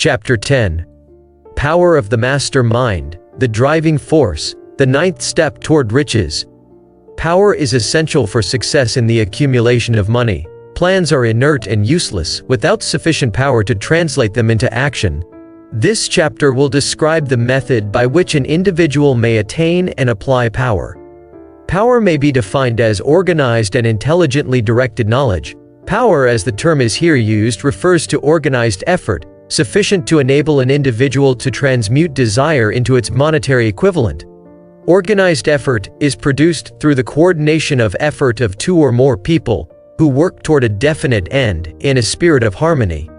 Chapter 10. Power of the Master Mind, the Driving Force, the Ninth Step Toward Riches. Power is essential for success in the accumulation of money. Plans are inert and useless without sufficient power to translate them into action. This chapter will describe the method by which an individual may attain and apply power. Power may be defined as organized and intelligently directed knowledge. Power, as the term is here used, refers to organized effort, sufficient to enable an individual to transmute desire into its monetary equivalent. Organized effort is produced through the coordination of effort of two or more people who work toward a definite end in a spirit of harmony.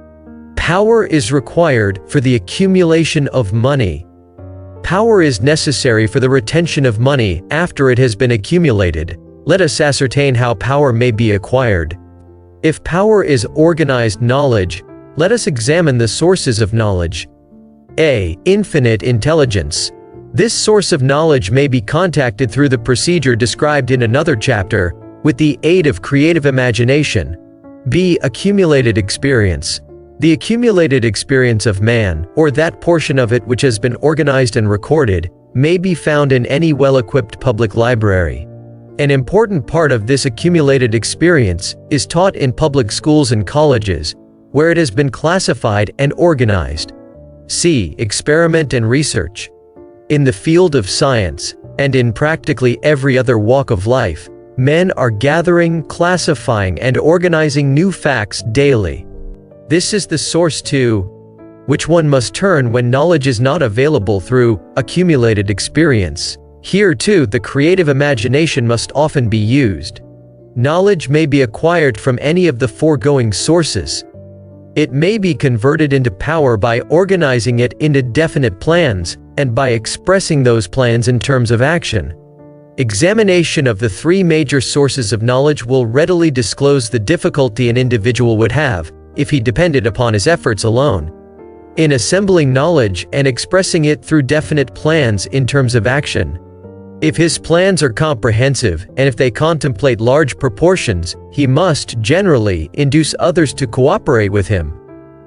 Power is required for the accumulation of money. Power is necessary for the retention of money after it has been accumulated. Let us ascertain how power may be acquired. If power is organized knowledge, let us examine the sources of knowledge. A. Infinite intelligence. This source of knowledge may be contacted through the procedure described in another chapter, with the aid of creative imagination. B. Accumulated experience. The accumulated experience of man, or that portion of it which has been organized and recorded, may be found in any well-equipped public library. An important part of this accumulated experience is taught in public schools and colleges, where it has been classified and organized. C. Experiment and research. In the field of science, and in practically every other walk of life, men are gathering, classifying, and organizing new facts daily. This is the source to which one must turn when knowledge is not available through accumulated experience. Here too, the creative imagination must often be used. Knowledge may be acquired from any of the foregoing sources. It may be converted into power by organizing it into definite plans, and by expressing those plans in terms of action. Examination of the three major sources of knowledge will readily disclose the difficulty an individual would have if he depended upon his efforts alone in assembling knowledge and expressing it through definite plans in terms of action. If his plans are comprehensive, and if they contemplate large proportions, he must generally induce others to cooperate with him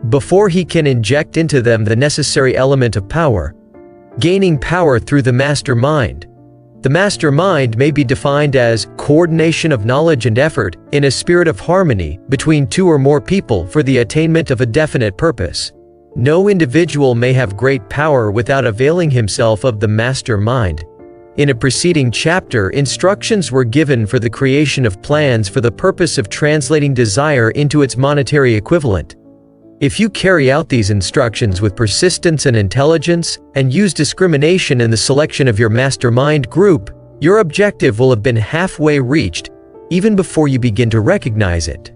before he can inject into them the necessary element of power. Gaining power through the master mind. The master mind may be defined as coordination of knowledge and effort in a spirit of harmony between two or more people for the attainment of a definite purpose. No individual may have great power without availing himself of the master mind. In a preceding chapter, instructions were given for the creation of plans for the purpose of translating desire into its monetary equivalent. If you carry out these instructions with persistence and intelligence, and use discrimination in the selection of your mastermind group, your objective will have been halfway reached, even before you begin to recognize it.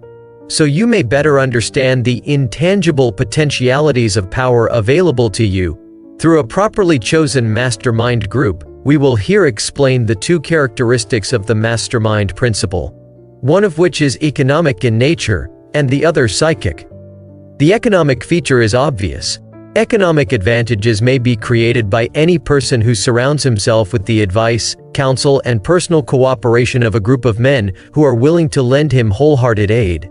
So you may better understand the intangible potentialities of power available to you through a properly chosen mastermind group. We will here explain the two characteristics of the mastermind principle, one of which is economic in nature, and the other psychic. The economic feature is obvious. Economic advantages may be created by any person who surrounds himself with the advice, counsel, and personal cooperation of a group of men who are willing to lend him wholehearted aid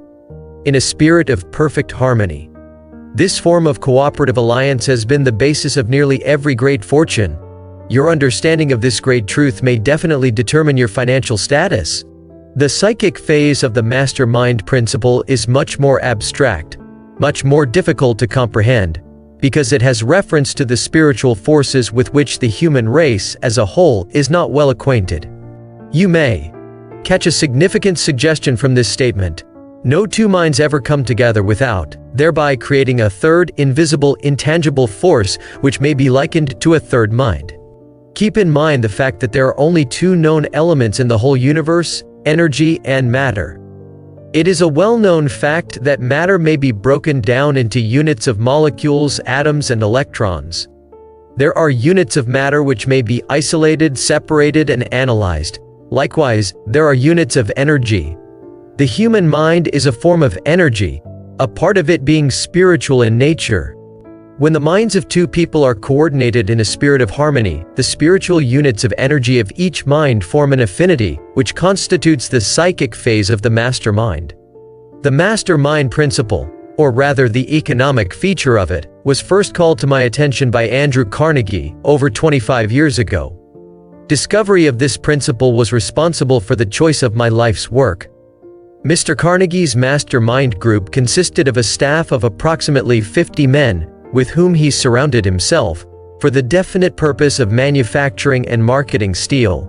in a spirit of perfect harmony. This form of cooperative alliance has been the basis of nearly every great fortune. Your understanding of this great truth may definitely determine your financial status. The psychic phase of the mastermind principle is much more abstract, much more difficult to comprehend, because it has reference to the spiritual forces with which the human race as a whole is not well acquainted. You may catch a significant suggestion from this statement. No two minds ever come together without thereby creating a third, invisible, intangible force which may be likened to a third mind. Keep in mind the fact that there are only two known elements in the whole universe: energy and matter. It is a well-known fact that matter may be broken down into units of molecules, atoms, and electrons. There are units of matter which may be isolated, separated, and analyzed. Likewise, there are units of energy. The human mind is a form of energy, a part of it being spiritual in nature. When the minds of two people are coordinated in a spirit of harmony, the spiritual units of energy of each mind form an affinity, which constitutes the psychic phase of the master mind. The master mind principle, or rather the economic feature of it, was first called to my attention by Andrew Carnegie over 25 years ago. Discovery of this principle was responsible for the choice of my life's work. Mr. Carnegie's mastermind group consisted of a staff of approximately 50 men, with whom he surrounded himself, for the definite purpose of manufacturing and marketing steel.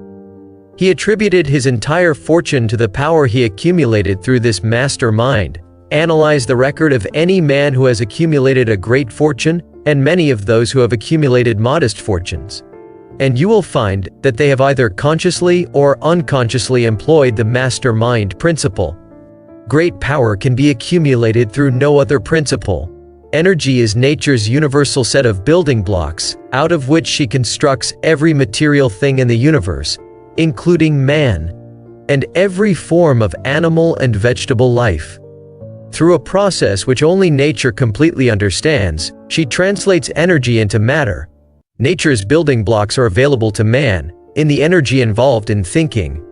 He attributed his entire fortune to the power he accumulated through this mastermind. Analyze the record of any man who has accumulated a great fortune, and many of those who have accumulated modest fortunes, and you will find that they have either consciously or unconsciously employed the mastermind principle. Great power can be accumulated through no other principle. Energy is nature's universal set of building blocks, out of which she constructs every material thing in the universe, including man, and every form of animal and vegetable life. Through a process which only nature completely understands, she translates energy into matter. Nature's building blocks are available to man, in the energy involved in thinking.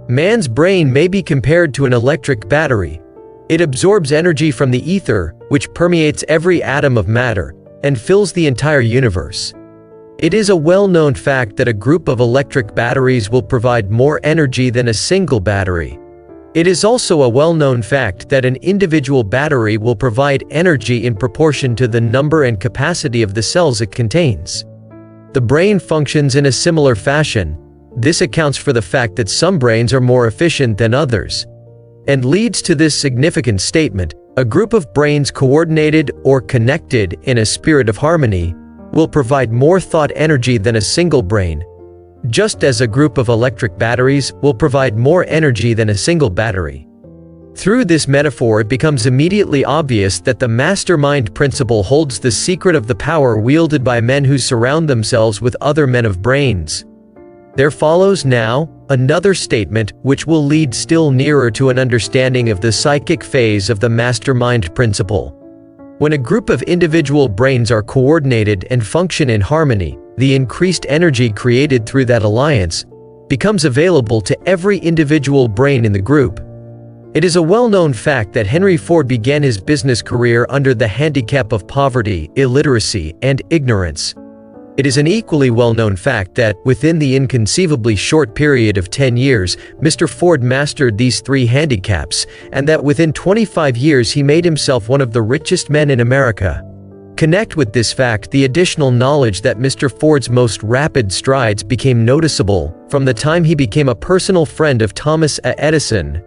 Man's brain may be compared to an electric battery. It absorbs energy from the ether, which permeates every atom of matter, and fills the entire universe. It is a well-known fact that a group of electric batteries will provide more energy than a single battery. It is also a well-known fact that an individual battery will provide energy in proportion to the number and capacity of the cells it contains. The brain functions in a similar fashion. This accounts for the fact that some brains are more efficient than others, and leads to this significant statement: a group of brains coordinated or connected in a spirit of harmony will provide more thought energy than a single brain, just as a group of electric batteries will provide more energy than a single battery. Through this metaphor, it becomes immediately obvious that the mastermind principle holds the secret of the power wielded by men who surround themselves with other men of brains. There follows now another statement which will lead still nearer to an understanding of the psychic phase of the mastermind principle. When a group of individual brains are coordinated and function in harmony, the increased energy created through that alliance becomes available to every individual brain in the group. It is a well-known fact that Henry Ford began his business career under the handicap of poverty, illiteracy, and ignorance. It is an equally well-known fact that, within the inconceivably short period of 10 years, Mr. Ford mastered these three handicaps, and that within 25 years he made himself one of the richest men in America. Connect with this fact the additional knowledge that Mr. Ford's most rapid strides became noticeable from the time he became a personal friend of Thomas Edison,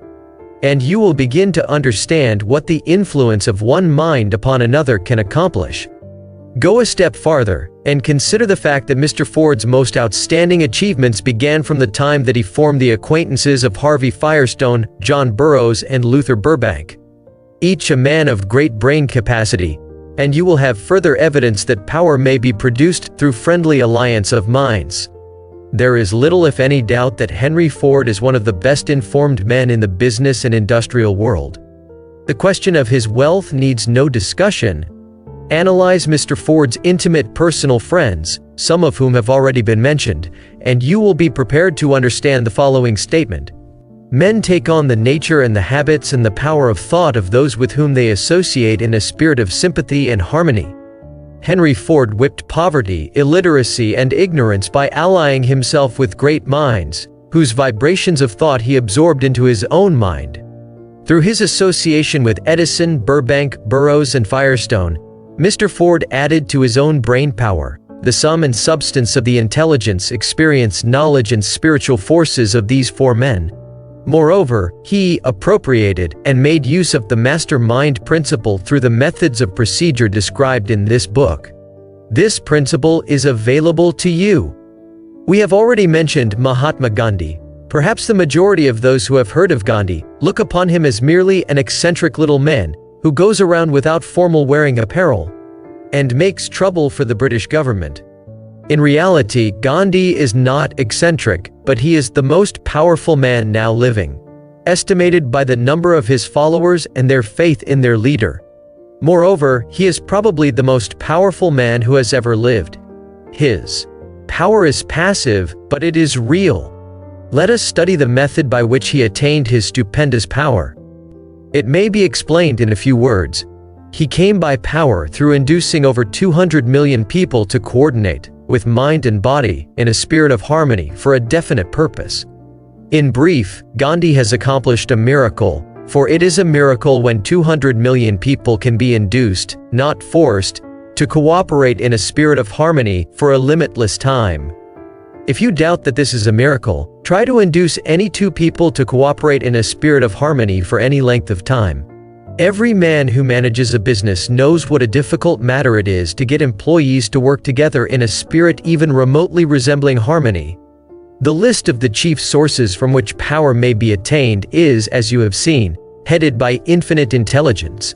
and you will begin to understand what the influence of one mind upon another can accomplish. Go a step farther, and consider the fact that Mr. Ford's most outstanding achievements began from the time that he formed the acquaintances of Harvey Firestone, John Burroughs, and Luther Burbank, each a man of great brain capacity, and you will have further evidence that power may be produced through friendly alliance of minds. There is little if any doubt that Henry Ford is one of the best informed men in the business and industrial world. The question of his wealth needs no discussion. Analyze Mr. Ford's intimate personal friends, some of whom have already been mentioned, and you will be prepared to understand the following statement. Men take on the nature and the habits and the power of thought of those with whom they associate in a spirit of sympathy and harmony. Henry Ford whipped poverty, illiteracy, and ignorance by allying himself with great minds, whose vibrations of thought he absorbed into his own mind. Through his association with Edison, Burbank, Burroughs, and Firestone, Mr. Ford added to his own brain power, the sum and substance of the intelligence, experience, knowledge, and spiritual forces of these four men. Moreover, he appropriated and made use of the mastermind principle through the methods of procedure described in this book. This principle is available to you. We have already mentioned Mahatma Gandhi. Perhaps the majority of those who have heard of Gandhi look upon him as merely an eccentric little man who goes around without formal wearing apparel and makes trouble for the British government. In reality, Gandhi is not eccentric, but he is the most powerful man now living, estimated by the number of his followers and their faith in their leader. Moreover, he is probably the most powerful man who has ever lived. His power is passive, but it is real. Let us study the method by which he attained his stupendous power. It may be explained in a few words. He came by power through inducing over 200 million people to coordinate, with mind and body, in a spirit of harmony for a definite purpose. In brief, Gandhi has accomplished a miracle, for it is a miracle when 200 million people can be induced, not forced, to cooperate in a spirit of harmony for a limitless time. If you doubt that this is a miracle, try to induce any two people to cooperate in a spirit of harmony for any length of time. Every man who manages a business knows what a difficult matter it is to get employees to work together in a spirit even remotely resembling harmony. The list of the chief sources from which power may be attained is, as you have seen, headed by infinite intelligence.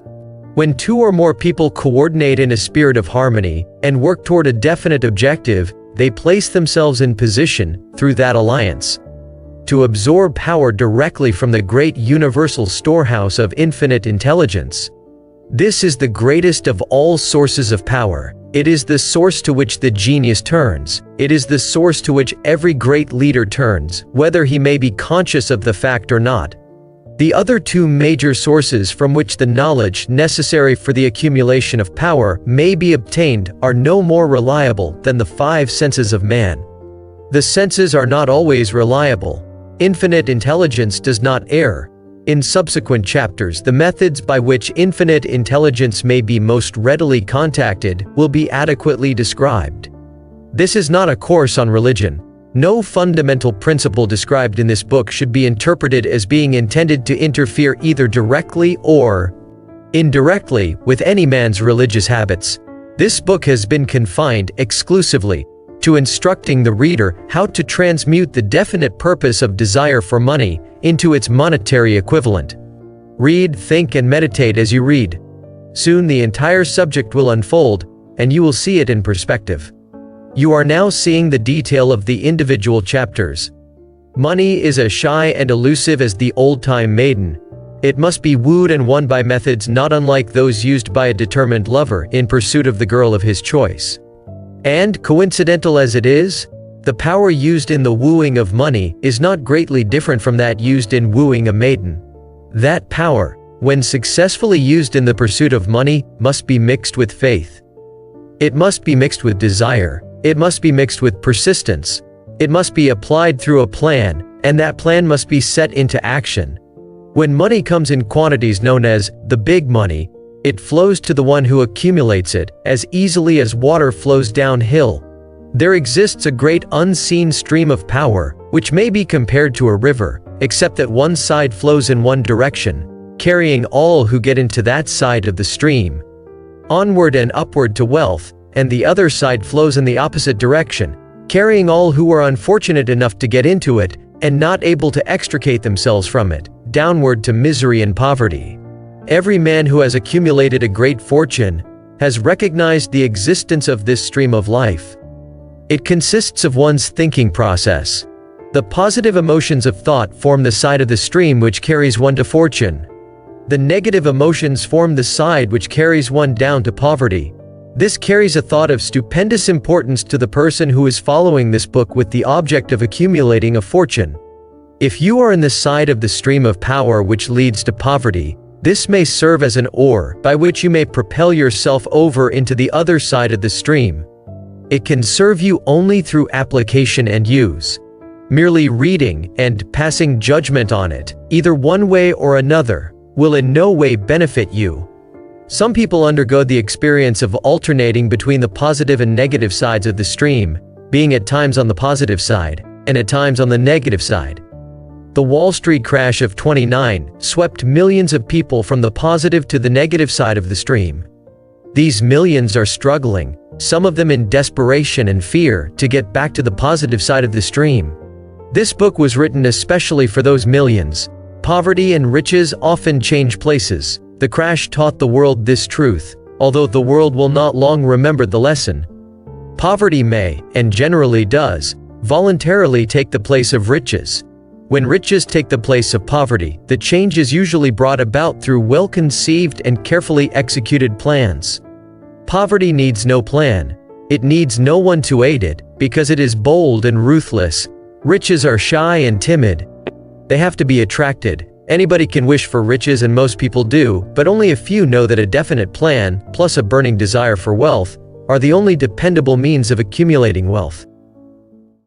When two or more people coordinate in a spirit of harmony and work toward a definite objective, they place themselves in position, through that alliance, to absorb power directly from the great universal storehouse of infinite intelligence. This is the greatest of all sources of power. It is the source to which the genius turns. It is the source to which every great leader turns, whether he may be conscious of the fact or not. The other two major sources from which the knowledge necessary for the accumulation of power may be obtained are no more reliable than the five senses of man. The senses are not always reliable. Infinite intelligence does not err. In subsequent chapters, the methods by which infinite intelligence may be most readily contacted will be adequately described. This is not a course on religion. No fundamental principle described in this book should be interpreted as being intended to interfere either directly or indirectly with any man's religious habits. This book has been confined exclusively to instructing the reader how to transmute the definite purpose of desire for money into its monetary equivalent. Read, think, and meditate as you read. Soon the entire subject will unfold, and you will see it in perspective. You are now seeing the detail of the individual chapters. Money is as shy and elusive as the old-time maiden. It must be wooed and won by methods not unlike those used by a determined lover in pursuit of the girl of his choice. And, coincidental as it is, the power used in the wooing of money is not greatly different from that used in wooing a maiden. That power, when successfully used in the pursuit of money, must be mixed with faith. It must be mixed with desire. It must be mixed with persistence. It must be applied through a plan, and that plan must be set into action. When money comes in quantities known as the big money, it flows to the one who accumulates it as easily as water flows downhill. There exists a great unseen stream of power, which may be compared to a river, except that one side flows in one direction, carrying all who get into that side of the stream onward and upward to wealth, and the other side flows in the opposite direction, carrying all who are unfortunate enough to get into it and not able to extricate themselves from it, downward to misery and poverty. Every man who has accumulated a great fortune has recognized the existence of this stream of life. It consists of one's thinking process. The positive emotions of thought form the side of the stream which carries one to fortune. The negative emotions form the side which carries one down to poverty. This carries a thought of stupendous importance to the person who is following this book with the object of accumulating a fortune. If you are in the side of the stream of power which leads to poverty, this may serve as an oar by which you may propel yourself over into the other side of the stream. It can serve you only through application and use. Merely reading and passing judgment on it, either one way or another, will in no way benefit you. Some people undergo the experience of alternating between the positive and negative sides of the stream, being at times on the positive side, and at times on the negative side. The Wall Street crash of '29 swept millions of people from the positive to the negative side of the stream. These millions are struggling, some of them in desperation and fear, to get back to the positive side of the stream. This book was written especially for those millions. Poverty and riches often change places. The crash taught the world this truth, although the world will not long remember the lesson. Poverty may, and generally does, voluntarily take the place of riches. When riches take the place of poverty, the change is usually brought about through well-conceived and carefully executed plans. Poverty needs no plan. It needs no one to aid it, because it is bold and ruthless. Riches are shy and timid. They have to be attracted, Anybody can wish for riches and most people do, but only a few know that a definite plan, plus a burning desire for wealth, are the only dependable means of accumulating wealth.